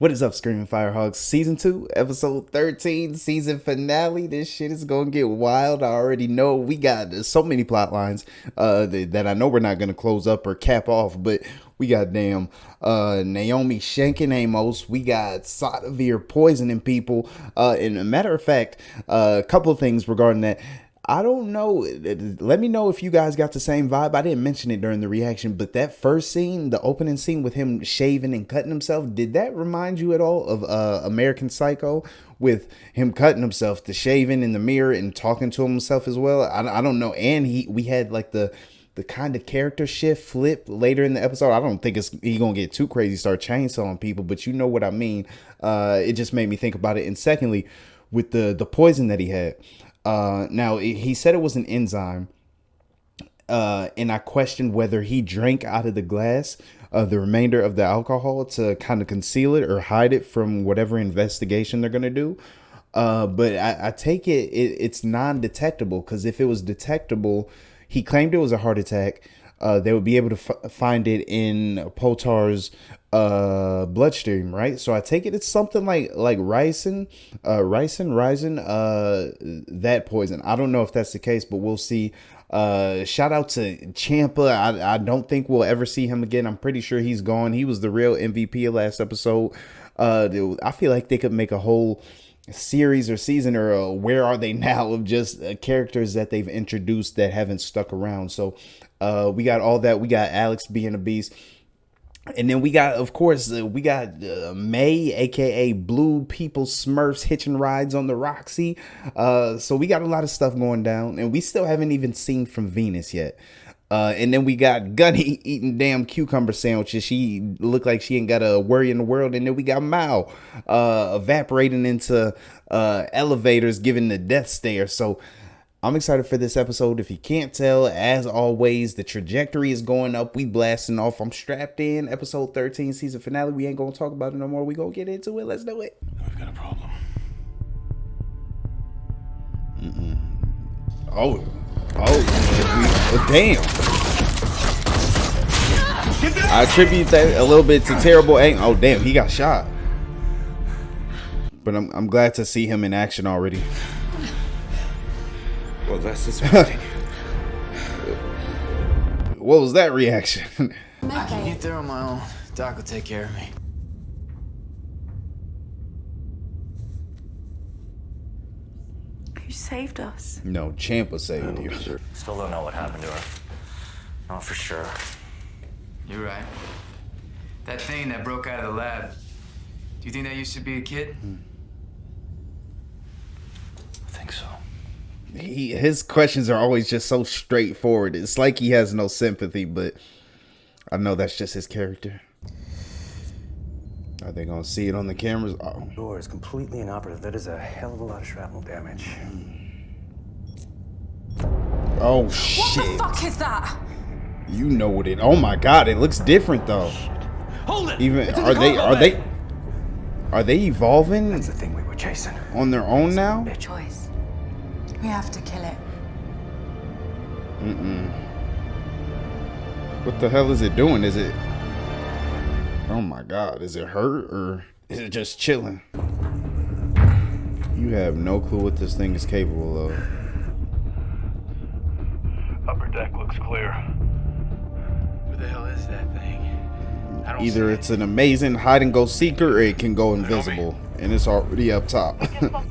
What is up, Screaming Firehogs? Season 2, Episode 13, season finale. This shit is gonna get wild. I already know we got so many plot lines that I know we're not gonna close up or cap off, but we got Naomi shanking Amos. We got Sadavir poisoning people. And a matter of fact, a couple of things regarding that. I don't know. Let me know if you guys got the same vibe. I didn't mention it during the reaction, but that first scene, the opening scene with him shaving and cutting himself, did that remind you at all of American Psycho with him cutting himself, the shaving in the mirror and talking to himself as well? I don't know. And we had like the kind of character shift flip later in the episode. I don't think he gonna get too crazy, start chainsawing people, but you know what I mean. It just made me think about it. And secondly, with the poison that he had. Now he said it was an enzyme, and I questioned whether he drank out of the glass the remainder of the alcohol to kind of conceal it or hide it from whatever investigation they're gonna do. But I take it's non-detectable, because if it was detectable, he claimed it was a heart attack. They would be able to find it in Potar's bloodstream, right? So I take it's something like ricin, that poison. I don't know if that's the case, but we'll see. Shout out to Champa. I don't think we'll ever see him again. I'm pretty sure he's gone. He was the real MVP of last episode. I feel like they could make a whole series or season or where are they now of just characters that they've introduced that haven't stuck around. So we got all that. We got Alex being a beast. And then we got, of course, May, aka Blue People Smurfs, hitching rides on the Roxy. So we got a lot of stuff going down, and we still haven't even seen from Venus yet. And then we got Gunny eating damn cucumber sandwiches. She looked like she ain't got a worry in the world. And then we got Mao evaporating into elevators, giving the death stare. So I'm excited for this episode. If you can't tell, as always, the trajectory is going up. We blasting off. I'm strapped in. Episode 13, season finale. We ain't going to talk about it no more. We going to get into it. Let's do it. We've got a problem. Oh, damn. I attribute that a little bit to terrible aim. Oh, damn. He got shot. But I'm glad to see him in action already. Well, that's disappointing. What was that reaction? I can get there on my own. Doc will take care of me. You saved us. No, Champa saved you. Still don't know what happened to her. Not for sure. You're right. That thing that broke out of the lab. Do you think that used to be a kid? I think so. His questions are always just so straightforward. It's like he has no sympathy, but I know that's just his character. Are they gonna see it on the cameras? Oh. Door is completely inoperative. That is a hell of a lot of shrapnel damage. Oh shit! What the fuck is that? You know what it? Oh my god! It looks different though. Hold it! Even are they evolving? That's the thing we were chasing. On their own now? Choice. We have to kill it. What the hell is it doing? Is it? Oh my god! Is it hurt or is it just chilling? You have no clue what this thing is capable of. Upper deck looks clear. Where the hell is that thing? I don't Either see it's an amazing hide and go seeker, or it can go invisible, and it's already up top.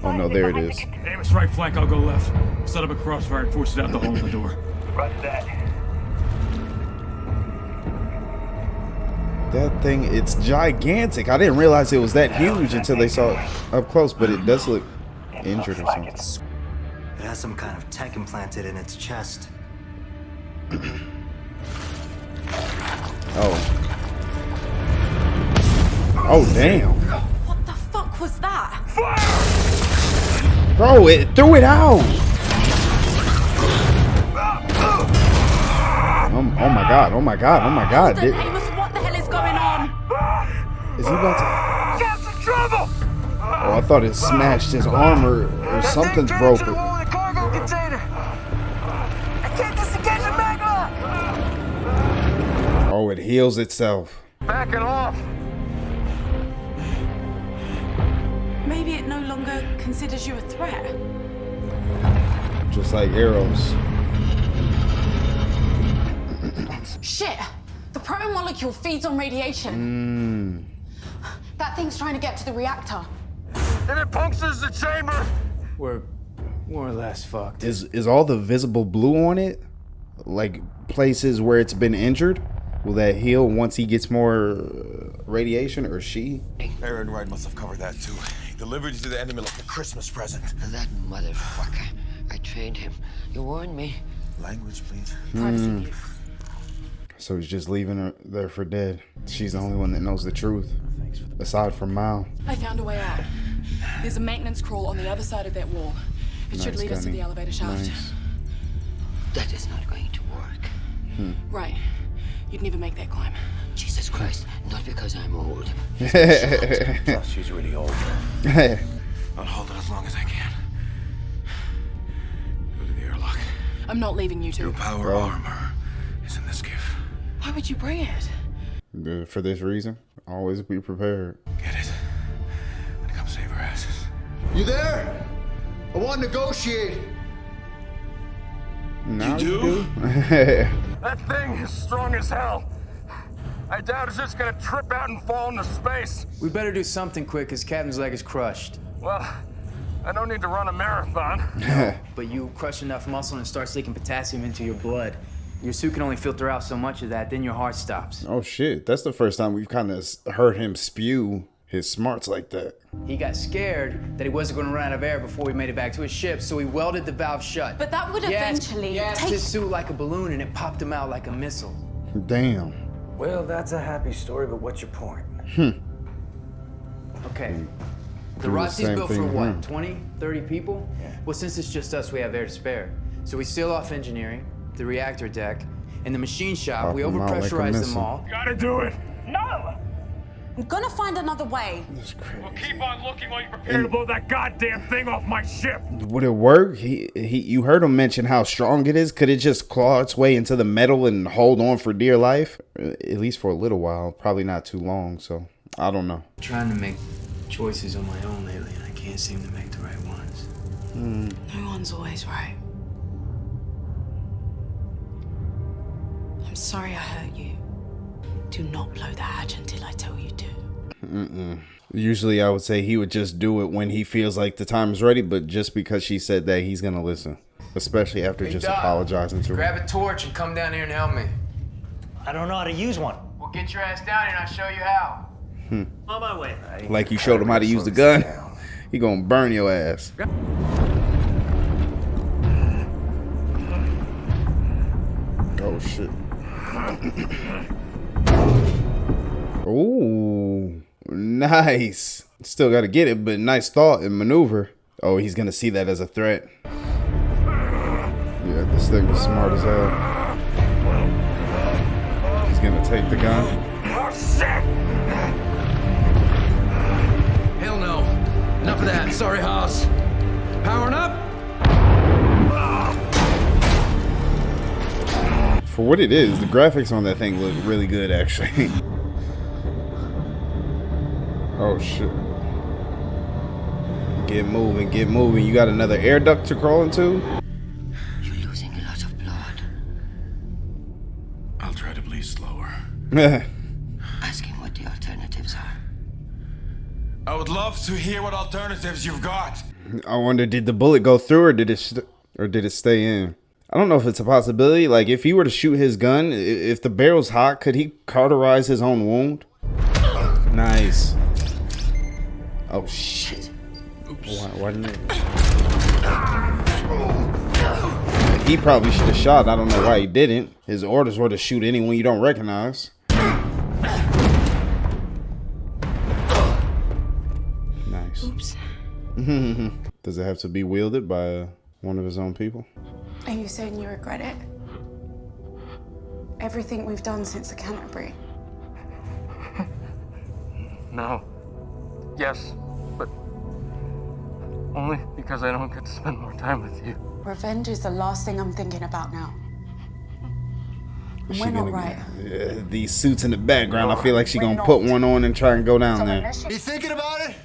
Oh no, there it is. Amos right flank, I'll go left. Set up a crossfire and force it out the hole in the door. Roger that. That thing, it's gigantic. I didn't realize it was that huge until they saw it up close, but it does look injured or something. It has some kind of tech implanted in its chest. Oh. Oh, damn. What the fuck was that? Bro, it threw it out. Oh my god, oh my god, oh my god. Amos, what the hell is going on? Is he about to... Get some trouble! Oh, I thought it smashed his armor or something's broken. Cargo container. I can't disengage the magma. Oh, it heals itself. Backing off. Maybe it no longer considers you a threat. Just like arrows. Shit! The proton molecule feeds on radiation. That thing's trying to get to the reactor. If it punctures the chamber, We're more or less fucked. Is all the visible blue on it like places where it's been injured? Will that heal once he gets more radiation, or she? Aaron Wright must have covered that too. He delivered you to the enemy like a Christmas present. That motherfucker. I trained him. You warned me. Language, please. Privacy. So he's just leaving her there for dead. She's the only one that knows the truth, aside from Mal. I found a way out. There's a maintenance crawl on the other side of that wall. It should Nice, lead us to Gunny. the elevator shaft. Nice. That is not going to work. Right. You'd never make that climb. Jesus Christ. Not because I'm old. Plus, she's really old. I'll hold it as long as I can. Go to the airlock. I'm not leaving you Your two. power armor is in this gift. Why would you bring it? For this reason, always be prepared. Get it. And come save our asses. You there? I want to negotiate. Now do? that thing is strong as hell. I doubt it's just gonna trip out and fall into space. We better do something quick, because Captain's leg is crushed. Well, I don't need to run a marathon. But you crush enough muscle and it starts leaking potassium into your blood. Your suit can only filter out so much of that, then your heart stops. Oh shit, that's the first time we've kind of heard him spew his smarts like that. He got scared that he wasn't going to run out of air before we made it back to his ship, so he welded the valve shut. But that would eventually Yes, take... his suit like a balloon and it popped him out like a missile. Damn. Well, that's a happy story, but what's your point? Okay. The Do the Rossi's same built thing for to what, him. 20, 30 people? Yeah. Well, since it's just us, we have air to spare. So we seal off engineering, the reactor deck, and the machine shop. We Pop 'em out like a overpressurize them missile. all. Gotta do it. No! I'm gonna find another way. That's crazy. Well, keep on looking while you prepare to blow that goddamn thing off my ship. Would it work? You heard him mention how strong it is. Could it just claw its way into the metal and hold on for dear life? At least for a little while. Probably not too long, so I don't know. I'm trying to make choices on my own lately, and I can't seem to make the right ones. No one's always right. I'm sorry I hurt you. Do not blow the hatch until I tell you to. Usually I would say he would just do it when he feels like the time is ready, but just because she said that, he's gonna listen. Especially after Hey, just Doc, apologizing to her. Grab a torch and come down here and help me. I don't know how to use one. Well, get your ass down here and I'll show you how. On my way. Like you showed him how to use the gun. He gonna burn your ass. Oh shit. Ooh, nice. Still gotta get it, but nice thought and maneuver. Oh, he's gonna see that as a threat. Yeah, this thing is smart as hell. He's gonna take the gun. Oh, shit! Hell no. Enough of that. Sorry, Haas. Powering up. For what it is, the graphics on that thing look really good, actually. Oh shit. Get moving, get moving. You got another air duct to crawl into? You're losing a lot of blood. I'll try to bleed slower. Ask him what the alternatives are. I would love to hear what alternatives you've got. I wonder, did the bullet go through or did it stay in? I don't know if it's a possibility. Like, if he were to shoot his gun, if the barrel's hot, could he cauterize his own wound? Nice. Oh shit. Why didn't it? He probably should have shot. I don't know why he didn't. His orders were to shoot anyone you don't recognize. Nice. Oops. Does it have to be wielded by one of his own people? Are you saying you regret it? Everything we've done since the Canterbury? No. Yes, but only because I don't get to spend more time with you. Revenge is the last thing I'm thinking about now. She We're not gonna- right. these suits in the background, I feel like she gonna put one on and try and go down there. You thinking about it?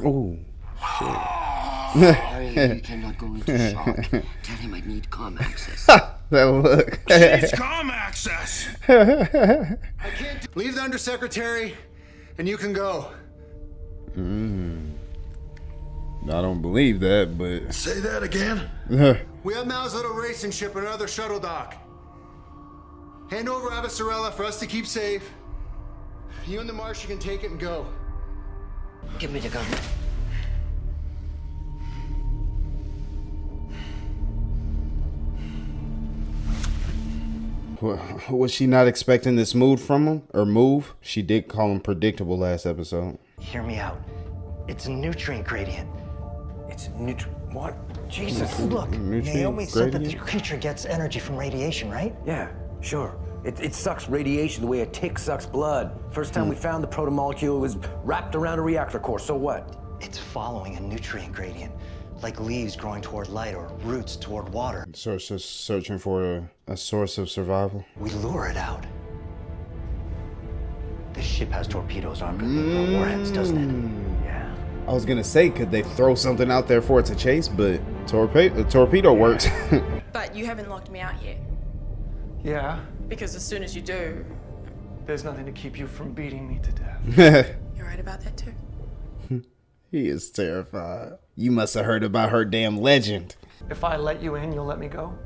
Oh, Harry, you cannot go into shock. Tell him I need comm access. that look. It's comm access. I can't leave the undersecretary, and you can go. I don't believe that, but Say that again. We have Mal's little racing ship and another shuttle dock. Hand over Avasarella for us to keep safe. You and the Martian can take it and go. Give me the gun. was she not expecting this mood from him or move? She did call him predictable last episode. Hear me out. It's a nutrient gradient. It's a what? Jesus, look. Naomi said that the creature gets energy from radiation, right? Yeah, sure. It sucks radiation the way a tick sucks blood. First time we found the protomolecule, it was wrapped around a reactor core, so what? It's following a nutrient gradient, like leaves growing toward light or roots toward water. So it's just searching for a source of survival. We lure it out. This ship has torpedoes armed with warheads, doesn't it? Yeah. I was gonna say, could they throw something out there for it to chase? But torpedo works. But you haven't locked me out yet. Yeah, Because as soon as you do, there's nothing to keep you from beating me to death. you're right about that too. He is terrified. You must have heard about her damn legend. If I let you in, you'll let me go?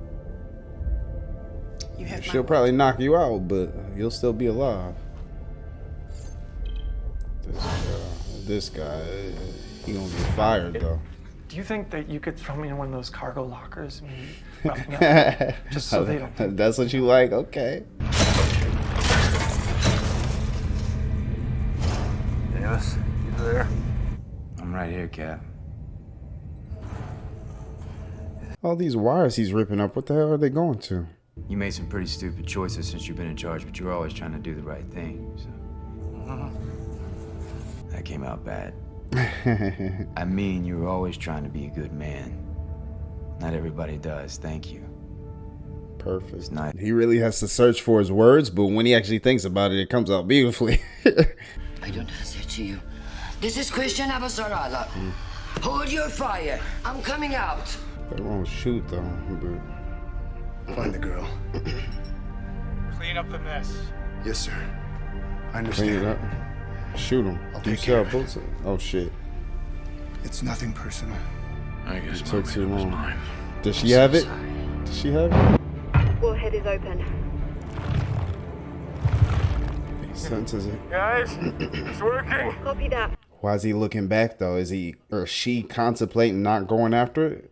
You have She'll my probably knock you out, but you'll still be alive. This guy, he gonna get fired though. Do you think that you could throw me in one of those cargo lockers and rough me up? Just so they don't think. That's what you like? Okay. Davis, you there? I'm right here, Cap. All these wires he's ripping up, what the hell are they going to? You made some pretty stupid choices since you've been in charge, but you were always trying to do the right thing, so. That came out bad. I mean, you were always trying to be a good man. Not everybody does, thank you. Perfect. It's not. He really has to search for his words, but when he actually thinks about it, it comes out beautifully. I don't answer to you. This is Christian Avasarala. Hold your fire. I'm coming out. They won't shoot though, but Find the girl. Clean up the mess. Yes, sir. I clean it understand. up. Shoot him. I'll Do you take see how care of it. bullets? Oh shit. It's nothing personal. I guess It took too long. mine. Does she have it? Does she have it? Warhead is open. He senses it. Guys, it's working. Copy that. Why is he looking back though? Is he or she contemplating not going after it?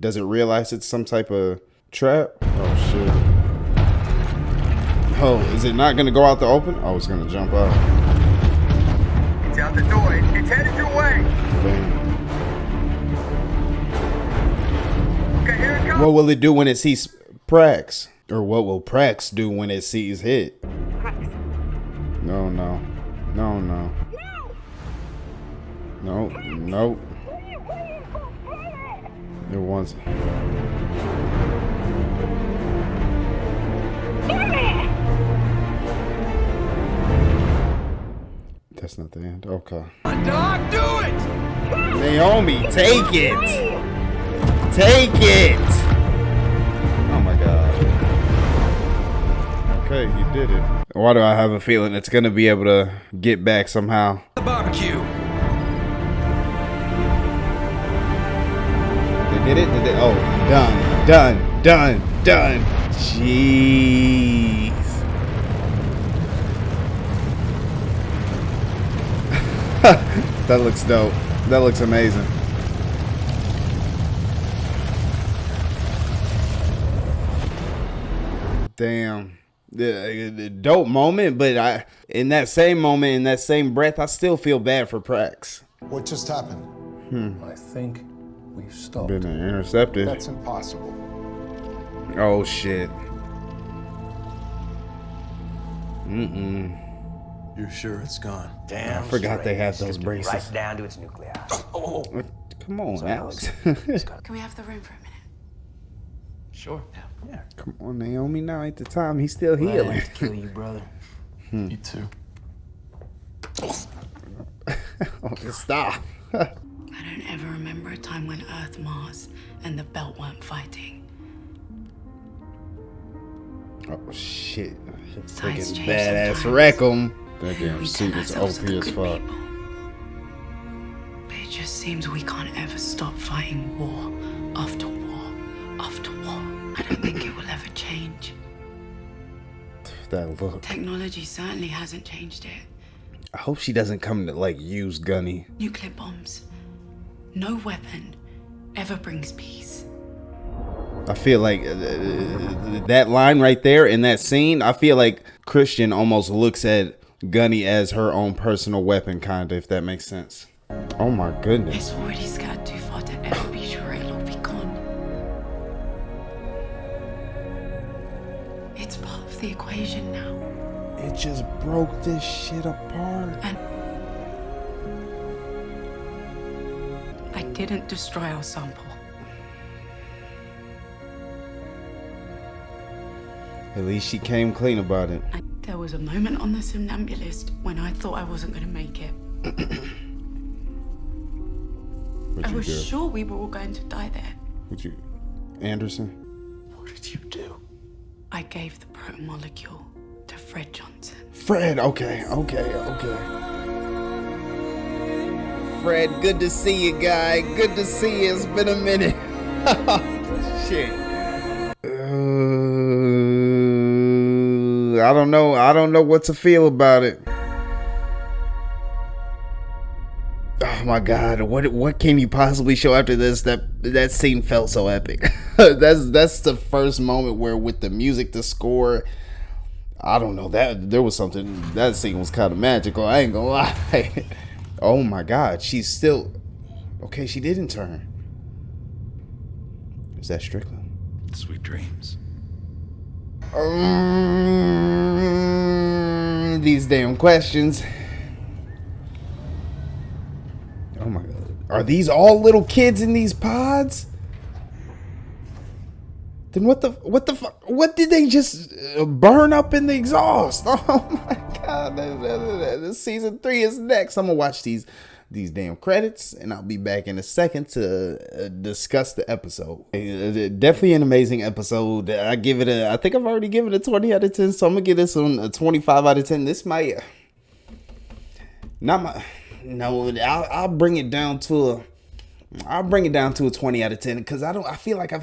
Does it realize it's some type of trap? Oh shit. Oh, is it not gonna go out the open? Oh, it's gonna jump out. It's out the door. It's headed your way. Damn. Okay, here it comes. What will it do when it sees Prax? Or what will Prax do when it sees Hit? Cracks. No. Nope. It wants. That's not the end. Okay. Dog, do it! Naomi, take it! Take it! Oh my god. Okay, you did it. Why do I have a feeling it's gonna be able to get back somehow? The barbecue. They did it? Did they? Oh, done. Jeez. That looks dope. That looks amazing. Damn. The dope moment, but in that same moment, in that same breath, I still feel bad for Prax. What just happened? I think we've stopped. Been intercepted. That's impossible. Oh shit. You're sure it's gone? Damn. I forgot they have those Stripped it braces. right down to its nuclei. Come on, Alex. Can we have the room for a minute? Sure. Yeah. Come on, Naomi. Now ain't the time. He's still Glad I healing. had to kill you, brother. Me too. Oh, stop. I don't ever remember a time when Earth, Mars, and the Belt weren't fighting. Oh shit! Sides Freaking change badass sometimes. wreck 'em. That We damn tell suit is ourselves OP we're as good fuck. people. But it just seems we can't ever stop fighting war after war after war. I don't think it will ever change. That look. Technology certainly hasn't changed it. I hope she doesn't come to like use Gunny. Nuclear bombs. No weapon ever brings peace. I feel like that line right there in that scene, I feel like Christian almost looks at Gunny as her own personal weapon, kind of, if that makes sense. Oh my goodness. It's already scattered too far to ever be sure it'll all be gone. It's part of the equation now. It just broke this shit apart. And I didn't destroy our sample. At least she came clean about it. There was a moment on the Somnambulist when I thought I wasn't going to make it. I was sure we were all going to die there. Would you, Anderson? What did you do? I gave the protomolecule to Fred Johnson. Fred, okay. Fred, good to see you, guy. Good to see you. It's been a minute. Shit. I don't know. I don't know what to feel about it. Oh my God! What can you possibly show after this? That scene felt so epic. that's the first moment where, with the music, the score, I don't know, that there was something. That scene was kind of magical. I ain't gonna lie. Oh my God! She's still okay. She didn't turn. Is that Strickland? Sweet dreams. These damn questions. Oh my God. Are these all little kids in these pods? Then what the fuck? What did they just burn up in the exhaust? Oh my God. This season 3 is next. I'm gonna watch these damn credits, and I'll be back in a second to discuss the episode. Definitely an amazing episode. I think I've already given it a 20 out of 10, so I'm gonna give this one a 25 out of 10. This might I'll bring it down to a 20 out of 10, because I feel like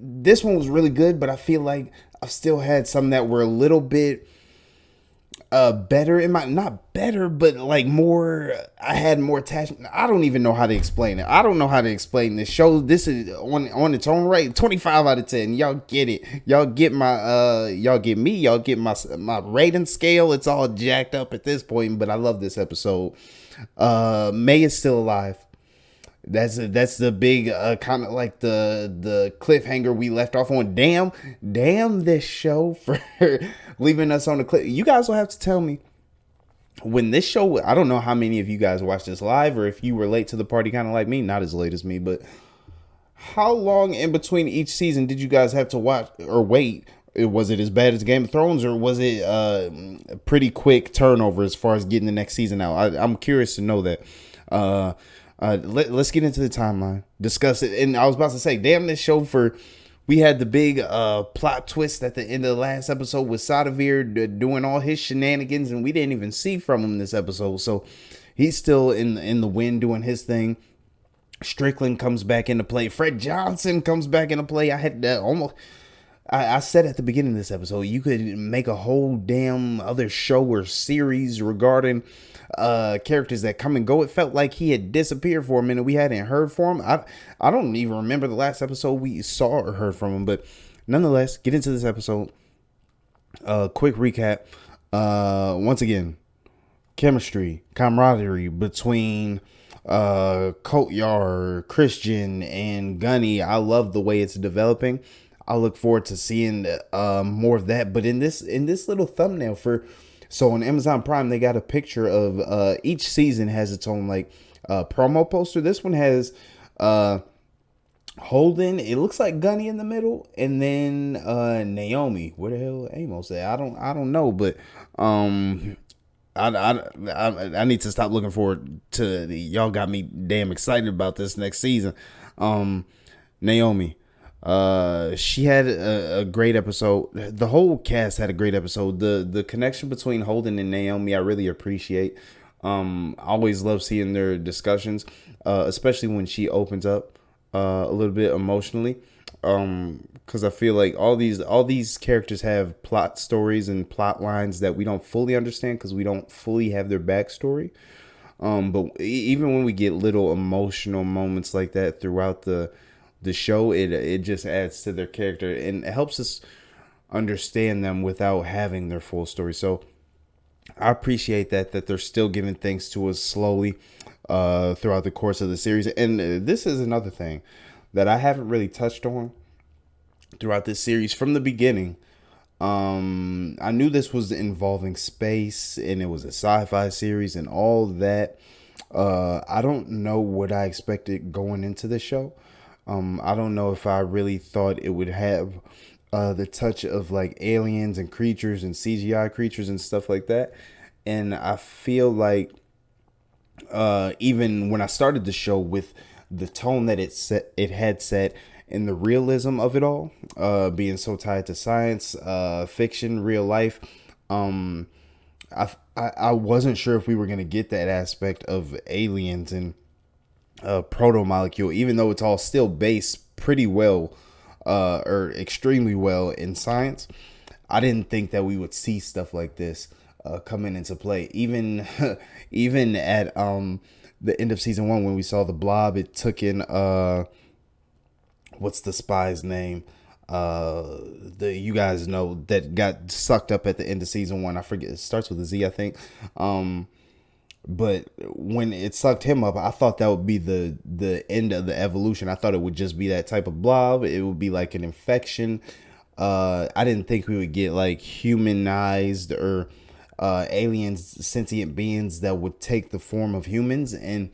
this one was really good, but I feel like I've still had some that were a little bit better, not better, but like more, I had more attachment. I don't even know how to explain it. I don't know how to explain this show. This is on its own right, 25 out of 10. Y'all get it. Y'all get my y'all get me. Y'all get my rating scale. It's all jacked up at this point, but I love this episode. May is still alive. That's the big kind of like the cliffhanger we left off on. Damn this show for leaving us on the cliff. You guys will have to tell me when this show, I don't know how many of you guys watched this live, or if you were late to the party kind of like me, not as late as me, but how long in between each season did you guys have to watch or wait? Was it as bad as Game of Thrones, or was it a pretty quick turnover as far as getting the next season out? I'm curious to know that. Let's get into the timeline, discuss it. And I was about to say, damn this show we had the big plot twist at the end of the last episode with Sadavir doing all his shenanigans, and we didn't even see from him this episode. So he's still in the wind doing his thing. Strickland comes back into play. Fred Johnson comes back into play. I had that almost. I said at the beginning of this episode, you could make a whole damn other show or series regarding characters that come and go. It felt like he had disappeared for a minute. We hadn't heard from him. I don't even remember the last episode we saw or heard from him. But nonetheless, get into this episode. Quick recap. Once again, chemistry, camaraderie between Kotyar, Christian, and Gunny. I love the way it's developing. I look forward to seeing more of that. But in this little thumbnail so on Amazon Prime, they got a picture of each season has its own like promo poster. This one has Holden. It looks like Gunny in the middle, and then Naomi. Where the hell Amos at? I don't know, but I need to stop looking forward to y'all got me damn excited about this next season. Naomi, she had a great episode. The whole cast had a great episode. The connection between Holden and Naomi I really appreciate. I always love seeing their discussions, especially when she opens up a little bit emotionally. Because I feel like all these characters have plot stories and plot lines that we don't fully understand because we don't fully have their backstory. But even when we get little emotional moments like that throughout the show, it just adds to their character and it helps us understand them without having their full story. So I appreciate that they're still giving things to us slowly throughout the course of the series. And this is another thing that I haven't really touched on throughout this series from the beginning. I knew this was involving space and it was a sci-fi series and all that. I don't know what I expected going into the show. I don't know if I really thought it would have the touch of like aliens and creatures and CGI creatures and stuff like that. And I feel like even when I started the show with the tone that it had set and the realism of it all, being so tied to science, fiction, real life, I wasn't sure if we were gonna get that aspect of aliens and proto molecule, even though it's all still based pretty well, or extremely well in science. I didn't think that we would see stuff like this coming into play. Even even at the end of season 1 when we saw the blob, it took in what's the spy's name? You guys know that got sucked up at the end of season 1. I forget, it starts with a Z, I think. But when it sucked him up, I thought that would be the end of the evolution. I thought it would just be that type of blob. It would be like an infection. I didn't think we would get like humanized or aliens, sentient beings that would take the form of humans, and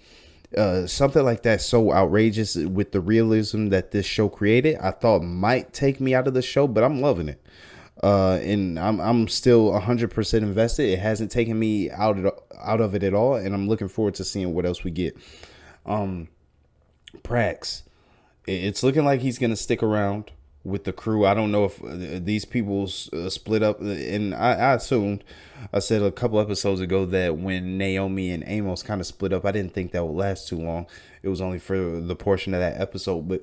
something like that so outrageous with the realism that this show created, I thought might take me out of the show, but I'm loving it. And I'm still 100% invested. It hasn't taken me out of it at all, and I'm looking forward to seeing what else we get. Prax, it's looking like he's gonna stick around with the crew. I don't know if these people split up, and I assumed, I said a couple episodes ago that when Naomi and Amos kind of split up, I didn't think that would last too long. It was only for the portion of that episode, but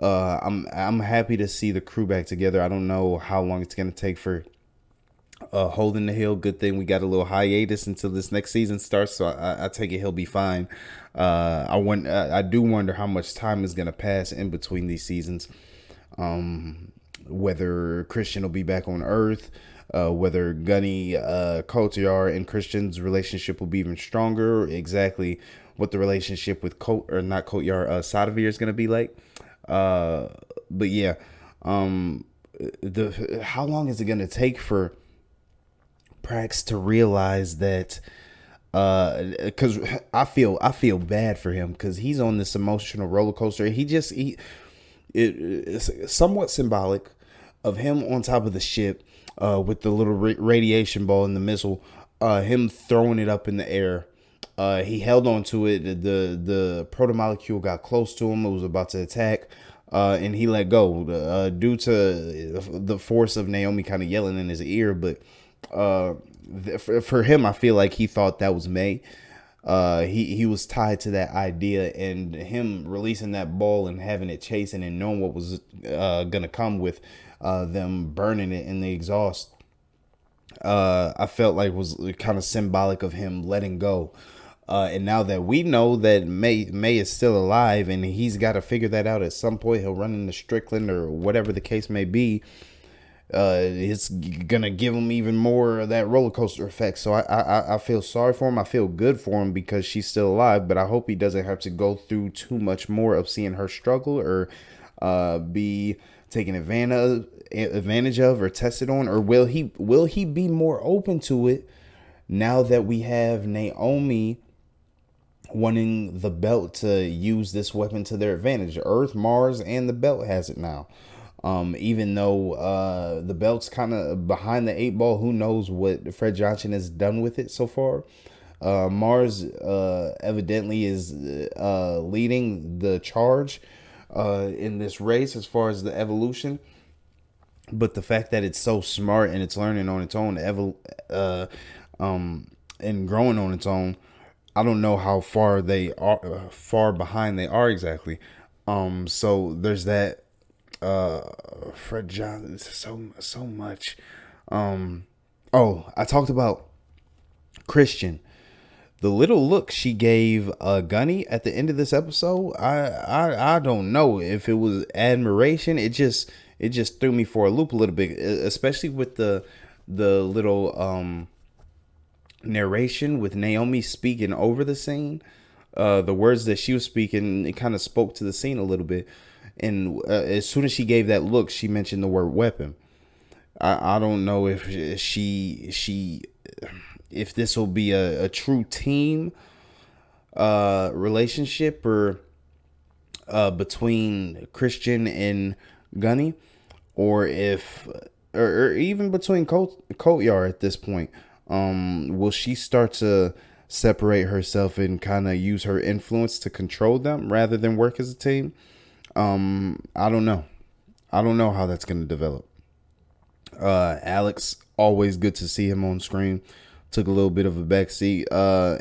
I'm happy to see the crew back together. I don't know how long it's gonna take for Holding the Hill. Good thing we got a little hiatus until this next season starts, so I take it he'll be fine. I do wonder how much time is gonna pass in between these seasons. Whether Christian will be back on Earth, whether Gunny, Kotyar, and Christian's relationship will be even stronger. Exactly what the relationship with Sadavir is gonna be like. But yeah, how long is it gonna take for Prax to realize that? Because I feel bad for him because he's on this emotional roller coaster. It's somewhat symbolic of him on top of the ship with the little radiation ball and the missile, him throwing it up in the air. He held on to it. The protomolecule got close to him. It was about to attack, and he let go due to the force of Naomi kind of yelling in his ear. But for him, I feel like he thought that was May. He was tied to that idea, and him releasing that ball and having it chasing and knowing what was gonna come with them burning it in the exhaust. I felt like was kind of symbolic of him letting go. And now that we know that May is still alive and he's got to figure that out at some point, he'll run into Strickland or whatever the case may be. It's gonna give him even more of that roller coaster effect. So I feel sorry for him. I feel good for him because she's still alive, but I hope he doesn't have to go through too much more of seeing her struggle or be taken advantage of or tested on. Or will he be more open to it now that we have Naomi wanting the belt to use this weapon to their advantage? Earth, Mars, and the belt has it now. Even though the belt's kind of behind the 8 ball, who knows what Fred Johnson has done with it so far. Mars evidently is leading the charge in this race as far as the evolution. But the fact that it's so smart and it's learning on its own, and growing on its own, I don't know how far they are, far behind they are exactly. So there's that. Fred Johnson, so much. Oh, I talked about Christian. The little look she gave Gunny at the end of this episode, I don't know if it was admiration. It just threw me for a loop a little bit, especially with the little narration with Naomi speaking over the scene. The words that she was speaking, it kind of spoke to the scene a little bit. And as soon as she gave that look, she mentioned the word weapon. I don't know if if this will be a true team relationship or between Christian and Gunny, or if or even between Coatyard at this point. Will she start to separate herself and kind of use her influence to control them rather than work as a team? I don't know. I don't know how that's going to develop. Alex, always good to see him on screen. Took a little bit of a backseat.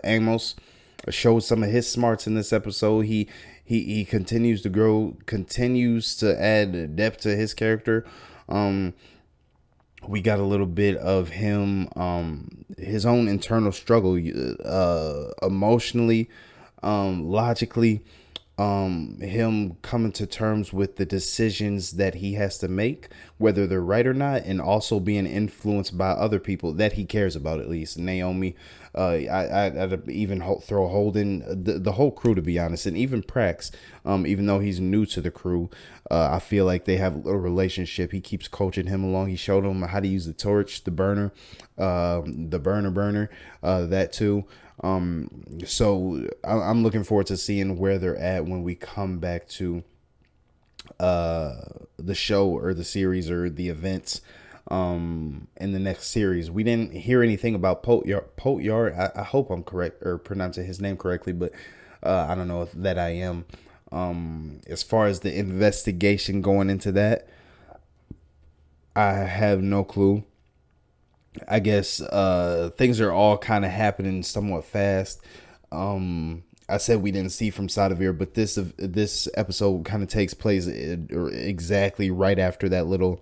Amos showed some of his smarts in this episode. He continues to grow, continues to add depth to his character. We got a little bit of him, his own internal struggle, emotionally, logically, him coming to terms with the decisions that he has to make, whether they're right or not, and also being influenced by other people that he cares about, at least Naomi. I'd even throw Holden, the whole crew, to be honest, and even Prax, even though he's new to the crew. I feel like they have a little relationship. He keeps coaching him along. He showed him how to use the torch, the burner, that too. So I'm looking forward to seeing where they're at when we come back to the show or the series or the events in the next series. We didn't hear anything about Potyard. I hope I'm correct or pronouncing his name correctly, but I don't know if that I am. As far as the investigation going into that, I have no clue. I guess things are all kind of happening somewhat fast. I said we didn't see from Sadavir, but this episode kind of takes place exactly right after that little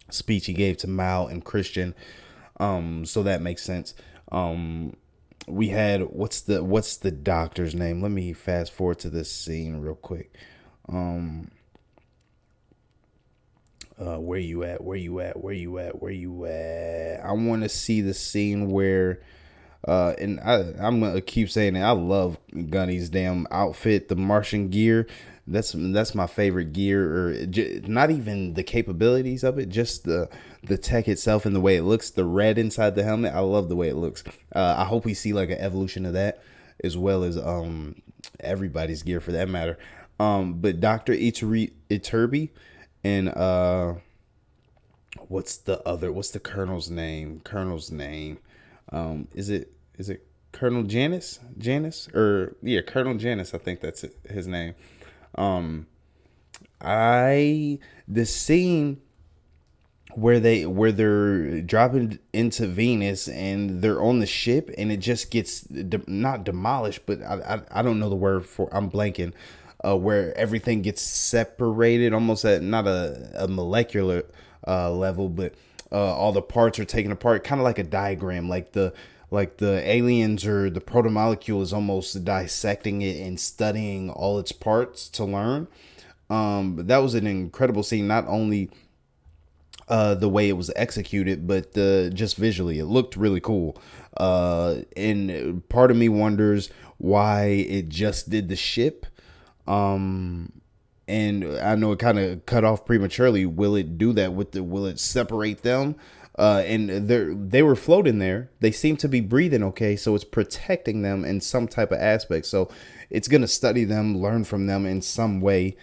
speech he gave to Mal and Christian. So that makes sense. We had what's the doctor's name? Let me fast forward to this scene real quick. Where you at? I want to see the scene where, and I'm gonna keep saying it. I love Gunny's damn outfit, the Martian gear. That's my favorite gear, or not even the capabilities of it, just the tech itself and the way it looks. The red inside the helmet, I love the way it looks. I hope we see like an evolution of that, as well as everybody's gear for that matter. But Dr. Iturbi and what's the Colonel's name? Is it Colonel Janice? Or yeah, Colonel Janice, I think that's his name. The scene where they're dropping into Venus and they're on the ship and it just gets not demolished, but I don't know the word for, I'm blanking, where everything gets separated almost at not a molecular level, but all the parts are taken apart, kind of like a diagram, like the aliens or the protomolecule is almost dissecting it and studying all its parts to learn. But that was an incredible scene, not only the way it was executed, but just visually it looked really cool. And part of me wonders why it just did the ship. And I know it kind of cut off prematurely. Will it do that will it separate them? And they were floating there. They seem to be breathing okay, so it's protecting them in some type of aspect. So it's gonna study them, learn from them in some way.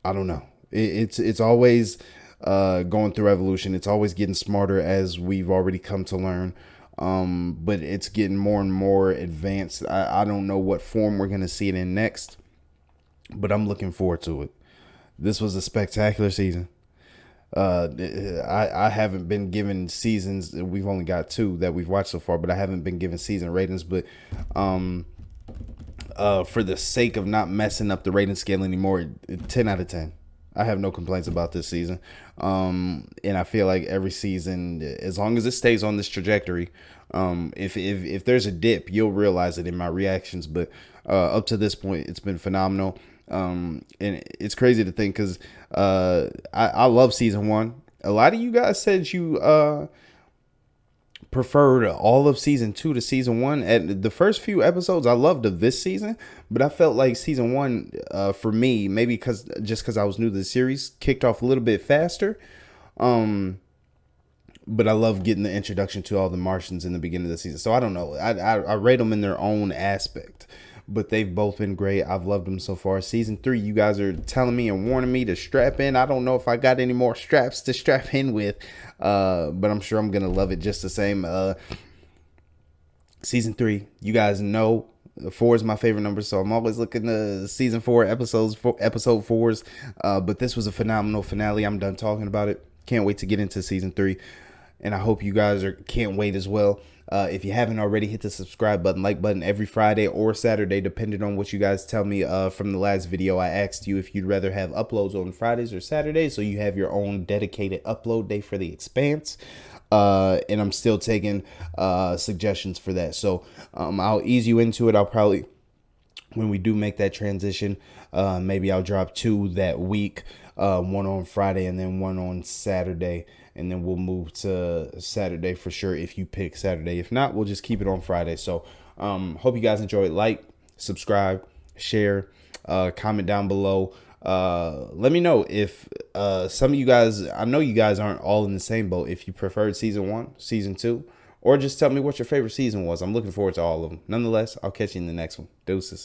I don't know. It's always going through evolution. It's always getting smarter, as we've already come to learn. But it's getting more and more advanced. I don't know what form we're gonna see it in next, but I'm looking forward to it. This was a spectacular season. I haven't been given seasons. We've only got 2 that we've watched so far, but I haven't been given season ratings. But for the sake of not messing up the rating scale anymore, 10 out of 10. I have no complaints about this season. And I feel like every season, as long as it stays on this trajectory, if there's a dip, you'll realize it in my reactions. But up to this point, it's been phenomenal. And it's crazy to think, because I love season 1. A lot of you guys said you preferred all of season 2 to season 1. At the first few episodes I loved of this season, but I felt like season 1 for me, maybe because I was new to the series, kicked off a little bit faster. But I love getting the introduction to all the Martians in the beginning of the season. So I don't know. I rate them in their own aspect, but they've both been great. I've loved them so far. Season 3, you guys are telling me and warning me to strap in. I don't know if I got any more straps to strap in with, but I'm sure I'm gonna love it just the same. Season 3, you guys know 4 is my favorite number, so I'm always looking to season 4 episode 4s. But this was a phenomenal finale. I'm done talking about it. Can't wait to get into season 3, and I hope you guys can't wait as well. If you haven't already, hit the subscribe button, like button every Friday or Saturday, depending on what you guys tell me. From the last video, I asked you if you'd rather have uploads on Fridays or Saturdays, so you have your own dedicated upload day for the Expanse. And I'm still taking suggestions for that. So I'll ease you into it. I'll probably, when we do make that transition, maybe I'll drop 2 that week, 1 on Friday and then 1 on Saturday. And then we'll move to Saturday for sure if you pick Saturday. If not, we'll just keep it on Friday. So hope you guys enjoyed. Like, subscribe, share, comment down below. Let me know if some of you guys, I know you guys aren't all in the same boat, if you preferred season 1, season 2, or just tell me what your favorite season was. I'm looking forward to all of them. Nonetheless, I'll catch you in the next one. Deuces.